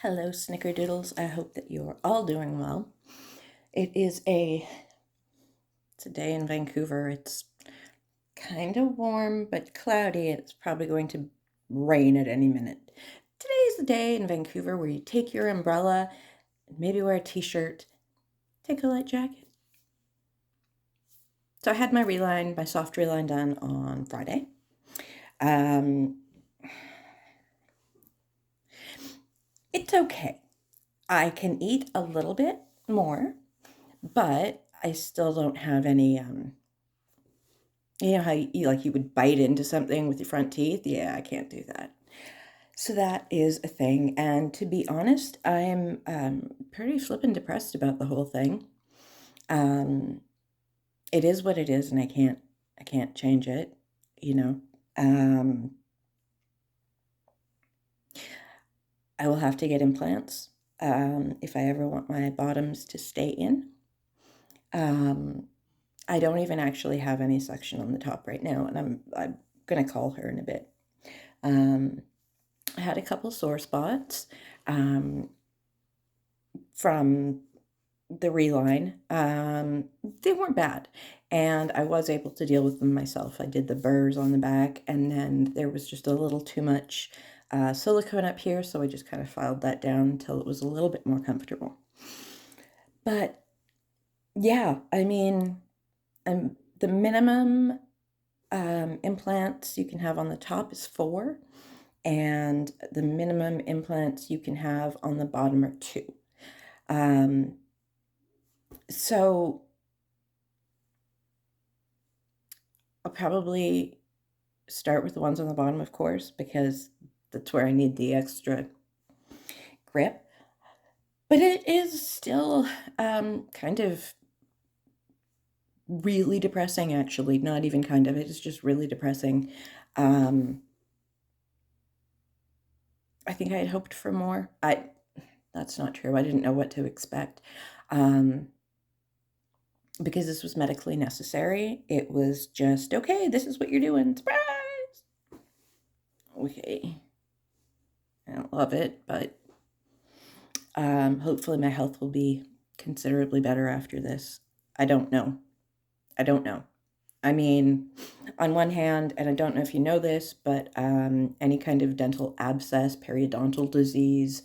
Hello, Snickerdoodles. I hope that you're all doing well. It's a day in Vancouver. It's kind of warm but cloudy. It's probably going to rain at any minute. Today is the day in Vancouver where you take your umbrella, maybe wear a t-shirt, take a light jacket. So I had my soft reline done on Friday. It's okay. I can eat a little bit more, but I still don't have any you know how you would bite into something with your front teeth? Yeah, I can't do that. So that is a thing, and to be honest, I am, pretty flippin' depressed about the whole thing. Um, it is what it is, and I can't change it, you know? Um, I will have to get implants, if I ever want my bottoms to stay in. Um, I don't even actually have any suction on the top right now, and I'm gonna call her in a bit. Um, I had a couple sore spots from the reline. They weren't bad, and I was able to deal with them myself. I did the burrs on the back, and then there was just a little too much silicone up here, so I just kind of filed that down until it was a little bit more comfortable. But yeah, I mean, the minimum implants you can have on the top is 4, and the minimum implants you can have on the bottom are 2. Um, so I'll probably start with the ones on the bottom, of course, because that's where I need the extra grip. But it is still kind of really depressing, actually. Not even kind of, it is just really depressing. Um, I think I had hoped for more. That's not true. I didn't know what to expect. Um, because this was medically necessary. It was just, okay, this is what you're doing. Surprise! Okay. I don't love it, but hopefully my health will be considerably better after this. I don't know. I don't know. I mean, on one hand, and I don't know if you know this, but any kind of dental abscess, periodontal disease,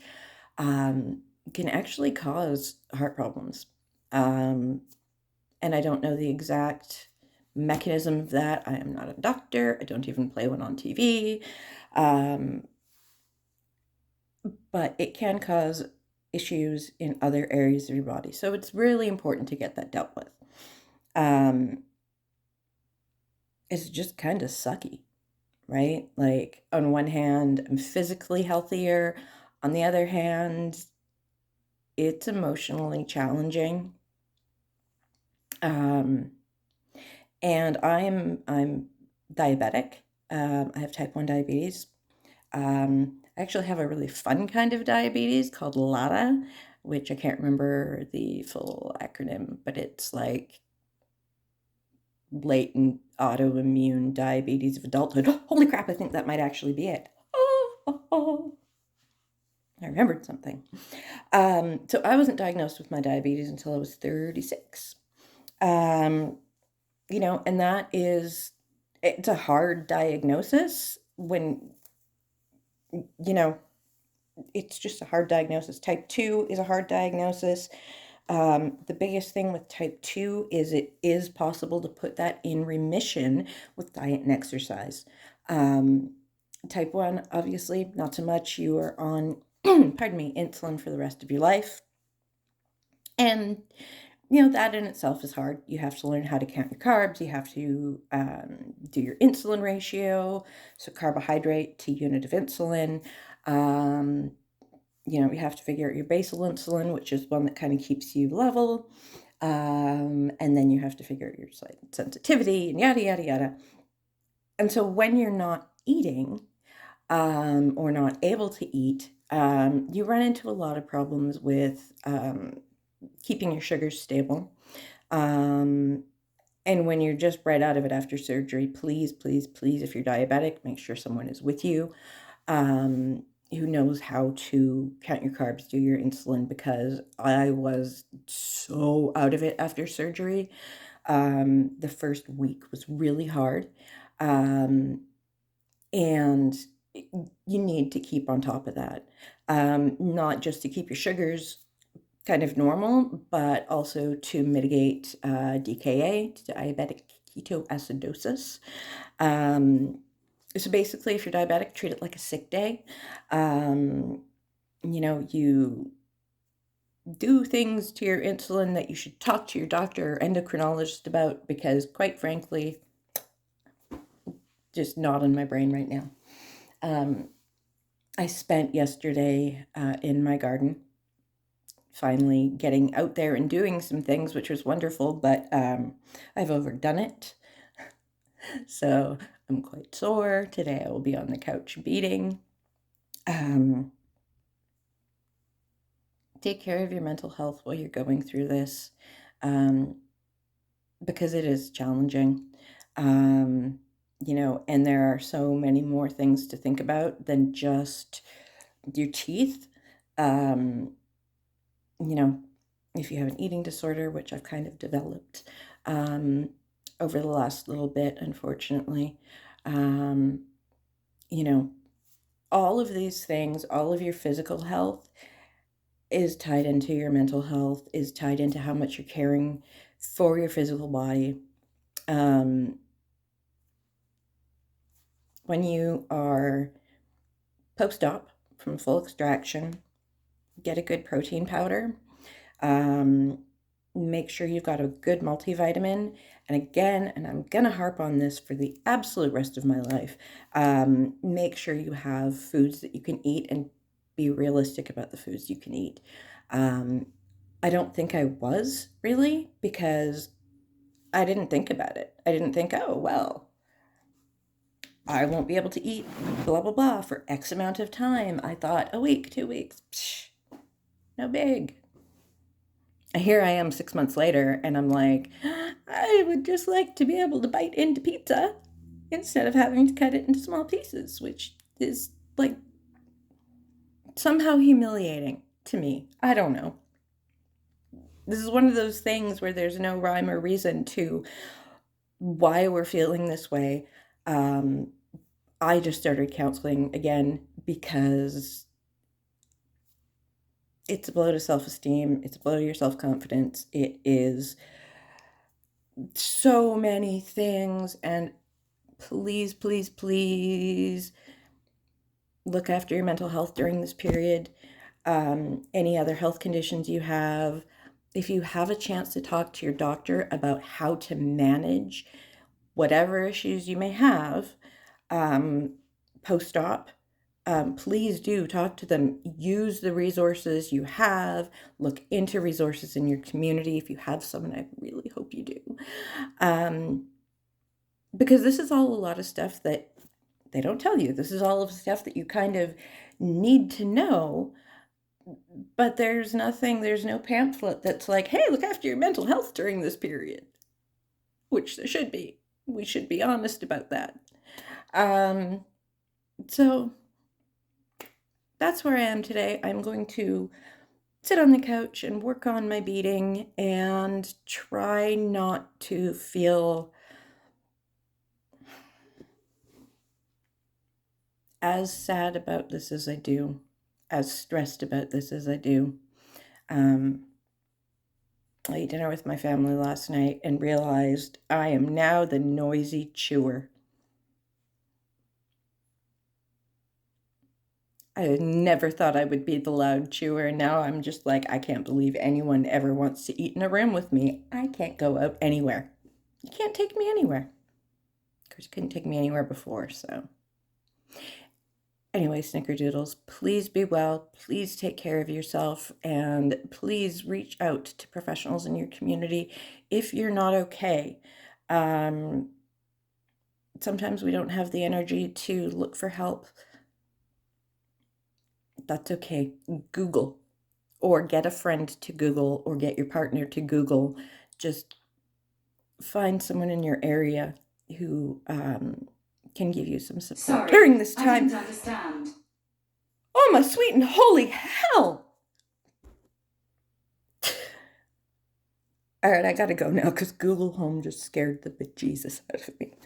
can actually cause heart problems. And I don't know the exact mechanism of that. I am not a doctor. I don't even play one on TV. Um, but it can cause issues in other areas of your body. So it's really important to get that dealt with. Um, it's just kind of sucky, right? Like, on one hand, I'm physically healthier. On the other hand, it's emotionally challenging. Um, and I'm diabetic. I have type 1 diabetes. I actually have a really fun kind of diabetes called LADA, which I can't remember the full acronym, but it's like latent autoimmune diabetes of adulthood. Holy crap, I think that might actually be it. Oh, I remembered something. So I wasn't diagnosed with my diabetes until I was 36. Um, and it's a hard diagnosis when, you know, it's just a hard diagnosis. Type 2 is a hard diagnosis. The biggest thing with type 2 is it is possible to put that in remission with diet and exercise. Type 1, obviously, not so much. You are on, pardon me, insulin for the rest of your life. And, that in itself is hard. You have to learn how to count your carbs. You have to do your insulin ratio, so carbohydrate to unit of insulin. You have to figure out your basal insulin, which is one that kind of keeps you level. And then you have to figure out your sensitivity and yada, yada, yada. And so when you're not eating or not able to eat, you run into a lot of problems with keeping your sugars stable. And when you're just right out of it after surgery, please, please, please, if you're diabetic, make sure someone is with you. who knows how to count your carbs, do your insulin, because I was so out of it after surgery. The first week was really hard. Um, and you need to keep on top of that. Not just to keep your sugars kind of normal, but also to mitigate DKA, diabetic ketoacidosis. So basically, if you're diabetic, treat it like a sick day. You do things to your insulin that you should talk to your doctor or endocrinologist about, because quite frankly, just not in my brain right now. I spent yesterday in my garden, finally getting out there and doing some things, which was wonderful, but I've overdone it. So I'm quite sore. Today I will be on the couch beating. Take care of your mental health while you're going through this, because it is challenging. And there are so many more things to think about than just your teeth. If you have an eating disorder, which I've kind of developed over the last little bit, unfortunately, um, all of these things, all of your physical health is tied into your mental health, is tied into how much you're caring for your physical body. When you are post-op from full extraction, get a good protein powder. Make sure you've got a good multivitamin. And again, and I'm going to harp on this for the absolute rest of my life, make sure you have foods that you can eat and be realistic about the foods you can eat. I don't think I was really, because I didn't think about it. I didn't think, oh, well, I won't be able to eat blah, blah, blah for X amount of time. I thought a week, 2 weeks, psh, no big. Here I am 6 months later, and I'm like, I would just like to be able to bite into pizza instead of having to cut it into small pieces, which is like somehow humiliating to me. I don't know. This is one of those things where there's no rhyme or reason to why we're feeling this way. I just started counseling again because it's a blow to self-esteem. It's a blow to your self-confidence. It is so many things. And please, please, please look after your mental health during this period. Any other health conditions you have. If you have a chance to talk to your doctor about how to manage whatever issues you may have post-op, please do talk to them. Use the resources you have. Look into resources in your community. If you have some, and I really hope you do. Because this is all a lot of stuff that they don't tell you. This is all of the stuff that you kind of need to know. But there's no pamphlet that's like, hey, look after your mental health during this period. Which there should be. We should be honest about that. So that's where I am today. I'm going to sit on the couch and work on my beating and try not to feel as sad about this as I do, as stressed about this as I do. I ate dinner with my family last night and realized I am now the noisy chewer. I never thought I would be the loud chewer, and now I'm just like, I can't believe anyone ever wants to eat in a room with me. I can't go out anywhere. You can't take me anywhere. Of course, you couldn't take me anywhere before, so. Anyway, snickerdoodles, please be well, please take care of yourself, and please reach out to professionals in your community if you're not okay. Sometimes we don't have the energy to look for help. That's okay. Google, or get a friend to Google, or get your partner to Google. Just find someone in your area who can give you some support during this time. I didn't understand. Oh, my sweet and holy hell. All right, I gotta go now because Google Home just scared the bejesus out of me.